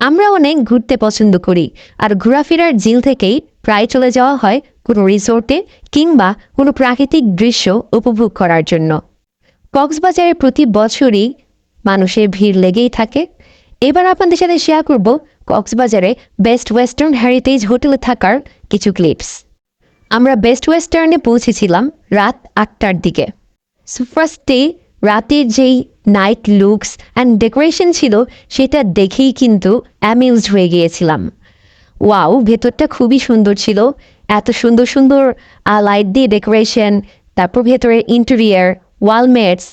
আমরা অনেক ঘুরতে পছন্দ করি, আর ঘোরাফেরার ঝিল থেকেই প্রায় চলে যাওয়া হয় কোনো রিসোর্টে কিংবা কোনো প্রাকৃতিক দৃশ্য উপভোগ করার জন্য। কক্সবাজারে প্রতি বছরই মানুষের ভিড় লেগেই থাকে। এবার আপনাদের সাথে শেয়ার করব কক্সবাজারে বেস্ট ওয়েস্টার্ন হেরিটেজ হোটেলে থাকার কিছু ক্লিপস। আমরা বেস্ট ওয়েস্টার্নে পৌঁছেছিলাম রাত 8টার দিকে। সো ফার্স্টে রাতের যেই নাইট লুকস অ্যান্ড ডেকোরেশন ছিল সেটা দেখেই কিন্তু অ্যামিউজড হয়ে গিয়েছিলাম। ওয়াও, ভেতরটা খুবই সুন্দর ছিল, এত সুন্দর সুন্দর লাইট দিয়ে ডেকোরেশন, তারপর ভেতরের ইন্টেরিয়ার, ওয়ালমেটস,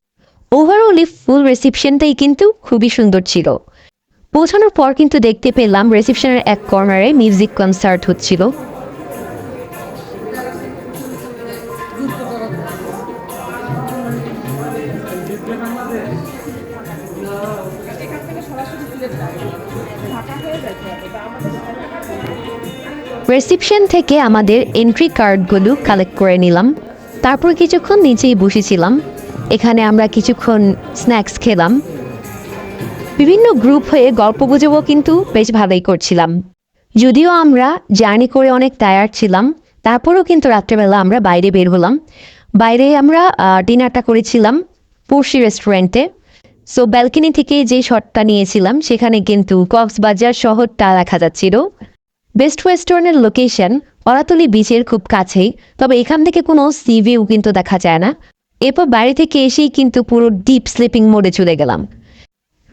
ওভারঅলি ফুল রিসেপশনটাই কিন্তু খুবই সুন্দর ছিল। পৌঁছানোর পর কিন্তু দেখতে পেলাম রিসেপশনের এক কর্নারে মিউজিক কনসার্ট হচ্ছিল। রিসেপশন থেকে আমাদের এন্ট্রি কার্ডগুলো কালেক্ট করে নিলাম। তারপর কিছুক্ষণ নিচেই বসেছিলাম। এখানে আমরা কিছুক্ষণ স্ন্যাক্স খেলাম। বিভিন্ন গ্রুপ হয়ে গল্প গুজবও কিন্তু বেশ ভালোই করছিলাম। যদিও আমরা জার্নি করে অনেক টায়ার্ড ছিলাম, তারপরেও কিন্তু রাত্রেবেলা আমরা বাইরে বের হলাম। বাইরে আমরা ডিনারটা করেছিলাম পড়শি রেস্টুরেন্টে। সো ব্যালকনি থেকে যে শটটা নিয়েছিলাম সেখানে কিন্তু কক্সবাজার শহরটা দেখা যাচ্ছিল। বেস্ট ওয়েস্টার্নের লোকেশন অরাতলি বিচের খুব কাছেই, তবে এখান থেকে কোনো সি ভিউ কিন্তু দেখা যায় না। এরপর বাইরে থেকে এসেই কিন্তু পুরো ডিপ স্লিপিং মোডে চলে গেলাম।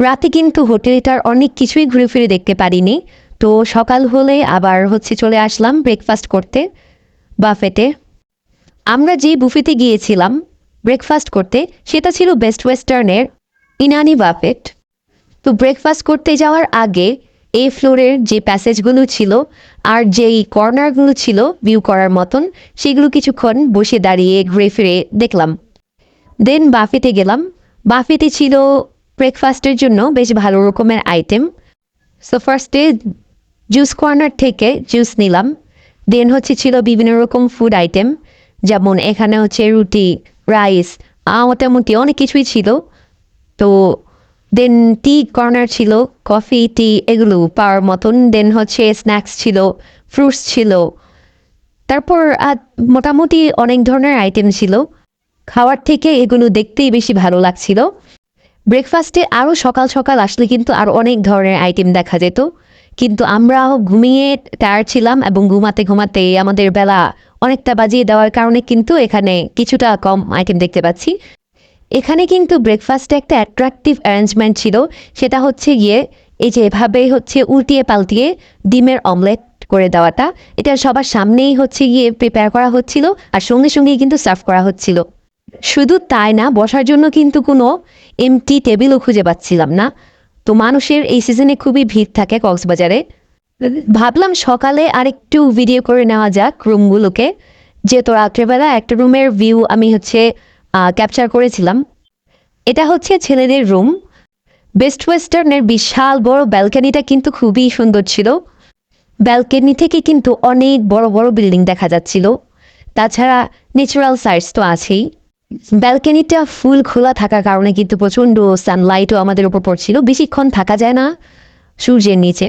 রাতে কিন্তু হোটেলটার অনেক কিছুই ঘুরে ফিরে দেখতে পারিনি। তো সকাল হলে আবার চলে আসলাম ব্রেকফাস্ট করতে বাফেটে। আমরা যে বুফেতে গিয়েছিলাম ব্রেকফাস্ট করতে সেটা ছিল বেস্ট ওয়েস্টার্নের ইনানি বাফেট। তো ব্রেকফাস্ট করতে যাওয়ার আগে এই ফ্লোরের যে প্যাসেজগুলো ছিল আর যেই কর্নারগুলো ছিল ভিউ করার মতন, সেগুলো কিছুক্ষণ বসে দাঁড়িয়ে ঘুরে ফিরে দেখলাম। দেন বাফেতে গেলাম। বাফেতে ছিল ব্রেকফাস্টের জন্য বেশ ভালো রকমের আইটেম। সো ফার্স্টে জুস কর্নার থেকে জুস নিলাম। দেন ছিল বিভিন্ন রকম ফুড আইটেম, যেমন এখানে রুটি, রাইস, মোটামুটি অনেক কিছুই ছিল। তো দেন টি কর্নার ছিল, কফি টি এগুলো পাওয়ার মতন। দেন স্ন্যাক্স ছিল, ফ্রুটস ছিল, তারপর মোটামুটি অনেক ধরনের আইটেম ছিল। খাওয়ার থেকে এগুলো দেখতেই বেশি ভালো লাগছিল। ব্রেকফাস্টে আরও সকাল সকাল আসলে কিন্তু আরও অনেক ধরনের আইটেম দেখা যেত, কিন্তু আমরা ঘুমিয়ে টায়ার্ড ছিলাম এবং ঘুমাতে ঘুমাতে আমাদের বেলা অনেকটা বাজিয়ে দেওয়ার কারণে কিন্তু এখানে কিছুটা কম আইটেম দেখতে পাচ্ছি। এখানে কিন্তু ব্রেকফাস্টে একটা অ্যাট্রাকটিভ অ্যারেঞ্জমেন্ট ছিল, সেটা গিয়ে এই যে এভাবে উল্টিয়ে পাল্টিয়ে ডিমের অমলেট করে দেওয়াটা। এটা সবার সামনেই গিয়ে প্রিপেয়ার করা হচ্ছিল, আর সঙ্গে সঙ্গেই কিন্তু সার্ভ করা হচ্ছিল। শুধু তাই না, বসার জন্য কিন্তু কোনো এমটি টেবিলও খুঁজে পাচ্ছিলাম না। তো মানুষের এই সিজনে খুবই ভিড় থাকে কক্সবাজারে। ভাবলাম সকালে আরেকটু ভিডিও করে নেওয়া যাক রুমগুলোকে, যেহেতু রাত্রেবেলা একটা রুমের ভিউ আমি ক্যাপচার করেছিলাম। এটা ছেলেদের রুম। বেস্ট ওয়েস্টার্নের বিশাল বড় ব্যালকনিটা কিন্তু খুবই সুন্দর ছিল। ব্যালকনি থেকে কিন্তু অনেক বড় বড় বিল্ডিং দেখা যাচ্ছিল। তাছাড়া ন্যাচারাল সাইটস তো আছেই। ব্যালকনিটা ফুল খোলা থাকার কারণে কিন্তু প্রচণ্ড সানলাইটও আমাদের উপর পড়ছিল। বেশিক্ষণ থাকা যায় না সূর্যের নিচে।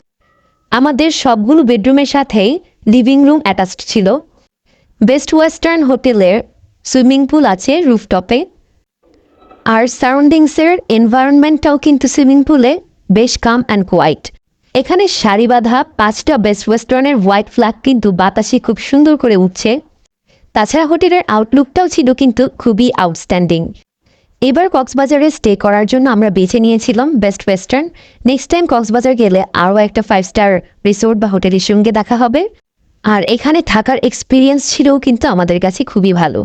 আমাদের সবগুলো বেডরুমের সাথেই লিভিং রুম অ্যাটাচড ছিল। বেস্ট ওয়েস্টার্ন হোটেলের সুইমিং পুল আছে রুফটপে, আর সারাউন্ডিংসের এনভায়রনমেন্টটাও কিন্তু সুইমিং পুলে বেশ কাম অ্যান্ড কোয়াইট। এখানে সারি বাঁধা 5টা বেস্ট ওয়েস্টার্নের হোয়াইট ফ্ল্যাগ কিন্তু বাতাসে খুব সুন্দর করে উঠছে। তাছাড়া হোটেলের আউটলুকটাও ছিল কিন্তু খুবই আউটস্ট্যান্ডিং। এবার কক্সবাজারে স্টে করার জন্য আমরা বেছে নিয়েছিলাম best western. Next time Cox's Bazar গেলে আরও একটা 5 স্টার রিসোর্ট বা হোটেলের সঙ্গে দেখা হবে। আর এখানে থাকার এক্সপিরিয়েন্স ছিল কিন্তু আমাদের কাছে খুবই ভালো।